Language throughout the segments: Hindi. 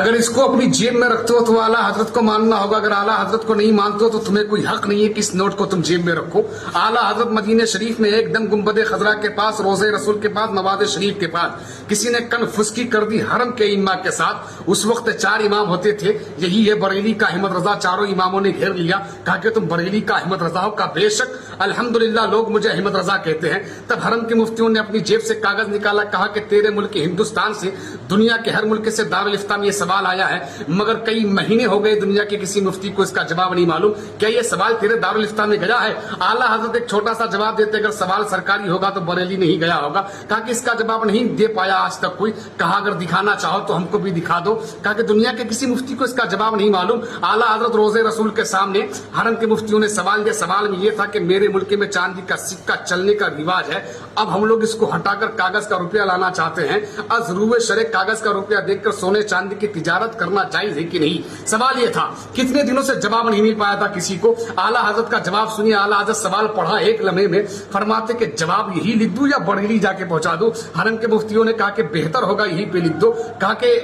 अगर इसको अपनी जेब में रखते हो तो आला हजरत को मानना होगा। अगर आला हजरत को नहीं मानते हो तो तुम्हें कोई हक नहीं है कि इस नोट को तुम जेब में रखो। आला हजरत मदीने शरीफ में एकदम गुंबद खजरा के पास, रोजे रसूल के पास, नवाज शरीफ के पास किसी ने कन फुस्की कर दी हरम के इमाम के साथ। उस वक्त 4 इमाम होते थे, यही है बरेली का अहमद रजा। चारों इमामों ने घेर लिया, कहा कि तुम बरेली का अहमद रजा हो। का बेशक अल्हम्दुलिल्लाह लोग मुझे अहमद रजा कहते हैं। तब हरम के मुफ्तियों ने अपनी जेब से कागज निकाला, कहा कि तेरे मुल्क हिंदुस्तान से दुनिया के हर मुल्क से दारुल इफ्ता में ये सवाल आया है, मगर कई महीने हो गए दुनिया के किसी मुफ्ती को इसका जवाब नहीं मालूम। क्या ये सवाल तेरे दारुल इफ्ता में गया है? आला हजरत एक छोटा सा जवाब देते, अगर सवाल सरकारी होगा तो बरेली नहीं गया होगा। कहा कि इसका जवाब नहीं दे पाया आज तक कोई। कहा अगर दिखाना चाहो तो हमको भी दिखा दो। कहा कि दुनिया के किसी मुफ्ती को इसका जवाब नहीं मालूम। आला हजरत रोजे रसूल के सामने हरम के मुफ्तियों ने सवाल दिया। सवाल में यह था कि मेरे मुल्क में चांदी का सिक्का चलने का रिवाज है, अब हम लोग इसको हटाकर कागज का रुपया लाना चाहते हैं। अजरूए शरे कागज का रुपया देखकर सोने चांदी की तिजारत करना जायज है कि नहीं? सवाल यह था। कितने दिनों से जवाब नहीं मिल पाया था किसी को। आला हजरत का जवाब सुनिए। आला हजरत सवाल पढ़ा एक लम्हे में, फरमाते कि जवाब यही लिख दूं या बरेली जाके पहुंचा दूं? हरम के मुफ्तियों ने कहा कि बेहतर होगा यही पे लिख दो। कहा कि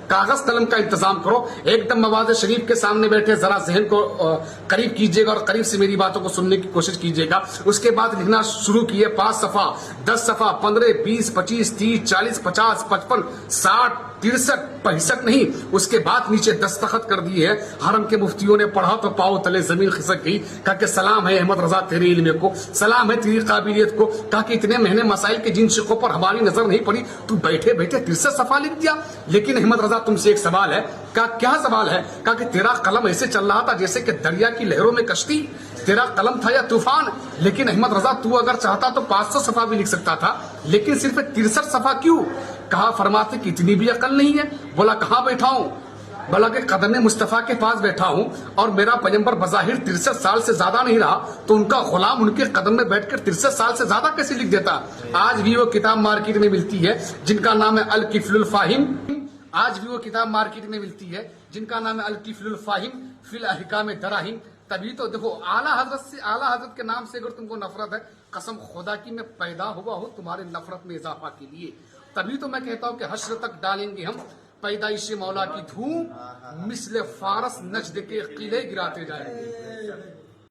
कागज कलम का इंतजाम करो। एकदम नवाज शरीफ के सामने बैठे, जरा जहन को करीब कीजिएगा और करीब से मेरी बातों को सुनने की कोशिश कीजिएगा। उसके बाद लिखना शुरू किए। 5 सफा, 10 सफा, 15, 20, 25, 30, 40, 50, 55, 60, 63, 65 नहीं। उसके बाद नीचे दस्तखत कर दिए है। हरम के मुफ्तियों ने पढ़ा तो पाओ तले जमीन खिसक गई। कहा कि सलाम है अहमद रजा तेरे इल्म को, सलाम है तेरी काबिलियत को। कहा कि इतने महीने मसाइल के जिन शिकों पर हमारी नजर नहीं पड़ी, तू बैठे बैठे 63 सफा लिख दिया। लेकिन अहमद रजा तुमसे एक सवाल है। कहा क्या सवाल है? कहा कि तेरा कलम ऐसे चल रहा था जैसे कि दरिया की लहरों में कश्ती। तेरा कलम था या तूफान? लेकिन अहमद रजा तू अगर चाहता तो 500 सफा भी लिख सकता था, लेकिन सिर्फ 63 सफा क्यों? कहा फरमाते कि इतनी भी अकल नहीं है। बोला कहां बैठा हूं? बोला कि कदम मुस्तफा के पास बैठा हूं, और मेरा पैगंबर बजाहिर 63 साल से ज्यादा नहीं रहा, तो उनका गुलाम उनके कदम में बैठकर 63 साल से ज्यादा कैसे लिख देता? आज भी वो किताब मार्केट में मिलती है जिनका नाम है अल किफलुल फाहिम। आज भी वो किताब मार्केट में मिलती है जिनका नाम है अल किफलुल फाहिम फिल अहकाम दराहिम। तभी तो देखो, आला हजरत के नाम से अगर तुमको नफरत है, कसम खुदा की मैं पैदा हुआ हूं तुम्हारे नफरत में इजाफा के लिए। तभी तो मैं कहता हूं कि हश्र तक डालेंगे हम पैदाइश मौला की धूम, मिसले फारस नजद के किले गिराते जाएंगे।